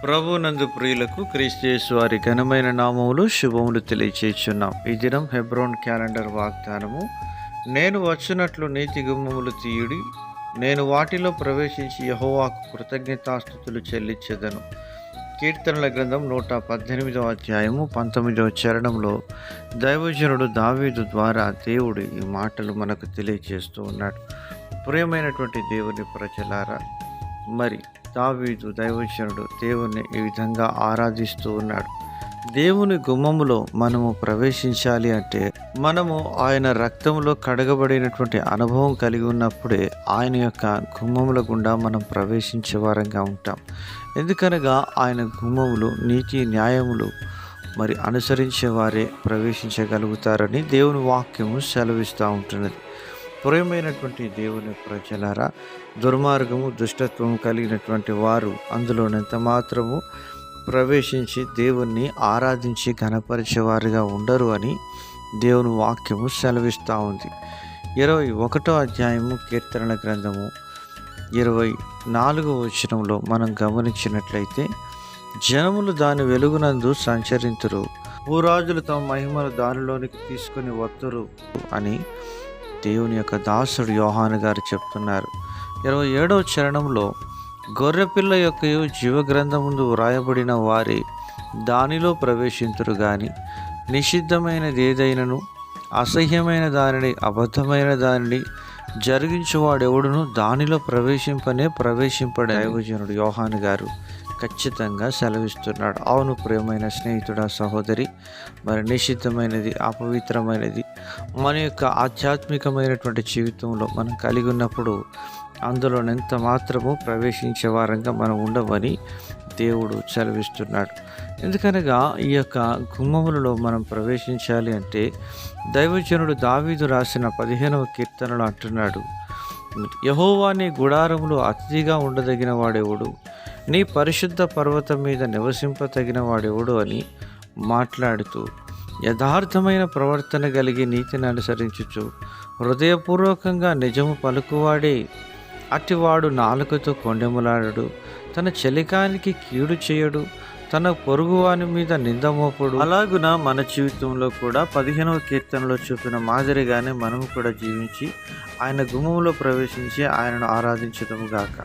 ప్రభునందు ప్రియులకు క్రీస్తు యేసు వారి ఘనమైన నామములు శుభములు తెలియచేస్తున్నాం. ఈ దినం హెబ్రోన్ క్యాలెండర్ వాగ్దానము. నేను వచ్చినట్లు నీతి గుమ్మములు తీయుడి, నేను వాటిలో ప్రవేశించి యెహోవాకు కృతజ్ఞతాస్తుతులు చెల్లించెదను. కీర్తనల గ్రంథం 118వ అధ్యాయము 19వ చరణంలో దైవజనుడు దావీదు ద్వారా దేవుడు ఈ మాటలు మనకు తెలియజేస్తూ ఉన్నాడు. ప్రియమైనటువంటి దేవుని ప్రజలారా, మరి దావీదు దైవజనుడు దేవుణ్ణి ఈ విధంగా ఆరాధిస్తూ ఉన్నాడు. దేవుని గుమ్మములో మనము ప్రవేశించాలి అంటే మనము ఆయన రక్తంలో కడగబడినటువంటి అనుభవం కలిగి ఉన్నప్పుడే ఆయన యొక్క గుమ్మముల గుండా మనం ప్రవేశించే వారంగా ఉంటాం. ఎందుకనగా ఆయన గుమ్మములు నీతి న్యాయములు మరి అనుసరించే వారే ప్రవేశించగలుగుతారని దేవుని వాక్యము సెలవిస్తూ ఉంటున్నది. ప్రియమైనటువంటి దేవుని ప్రజలారా, దుర్మార్గము దుష్టత్వము కలిగినటువంటి వారు అందులోనంత మాత్రము ప్రవేశించి దేవుణ్ణి ఆరాధించి ఘనపరిచేవారుగా ఉండరు అని దేవుని వాక్యము సెలవిస్తూ ఉంది. 21వ అధ్యాయము కీర్తనల గ్రంథము 24వ వచనంలో మనం గమనించినట్లయితే, జనములు దాని వెలుగునందు సంచరింతురు, భూరాజులు తమ మహిమను దానిలోనికి తీసుకుని వత్తురు అని దేవుని యొక్క దాసుడు యోహాను గారు చెప్తున్నారు. 27వ చరణంలో, గొర్రెపిల్ల యొక్క జీవగ్రంథముందు వ్రాయబడిన వారే దానిలో ప్రవేశింతురు గాని నిషిద్ధమైనది ఏదైనను అసహ్యమైన దానిని అబద్ధమైన దానిని జరిగించువాడెవడును దానిలో ప్రవేశింపడే దైవజనుడు యోహాను గారు ఖచ్చితంగా సెలవిస్తున్నాడు. అవును ప్రియమైన స్నేహితుడా, సహోదరి, మరి నిషిద్ధమైనది అపవిత్రమైనది మన యొక్క ఆధ్యాత్మికమైనటువంటి జీవితంలో మనం కలిగి ఉన్నప్పుడు అందులో ఎంత మాత్రము ప్రవేశించే వారంగా మనం ఉండమని దేవుడు సెలవిస్తున్నాడు. ఎందుకనగా ఈ యొక్క గుమ్మములలో మనం ప్రవేశించాలి అంటే దైవజనుడు దావీదు రాసిన 15వ కీర్తనలో అంటున్నాడు, యెహోవా నీ గుడారములో అతిథిగా ఉండదగిన వాడెవడు, నీ పరిశుద్ధ పర్వతం మీద నివసింపతగిన వాడెవడు అని మాట్లాడుతూ, యథార్థమైన ప్రవర్తన కలిగి నీతిని అనుసరించుచు హృదయపూర్వకంగా నిజము పలుకువాడే అటివాడు నాలుకతో కొండెములాడడు, తన చెలికానికి కీడు చేయడు, తన పొరుగువాని మీద నిందమోపడు. అలాగున మన జీవితంలో కూడా 15వ కీర్తనలో చూపిన మాదిరిగానే మనము కూడా జీవించి ఆయన గుమ్మములో ప్రవేశించి ఆయనను ఆరాధించుదాము గాక.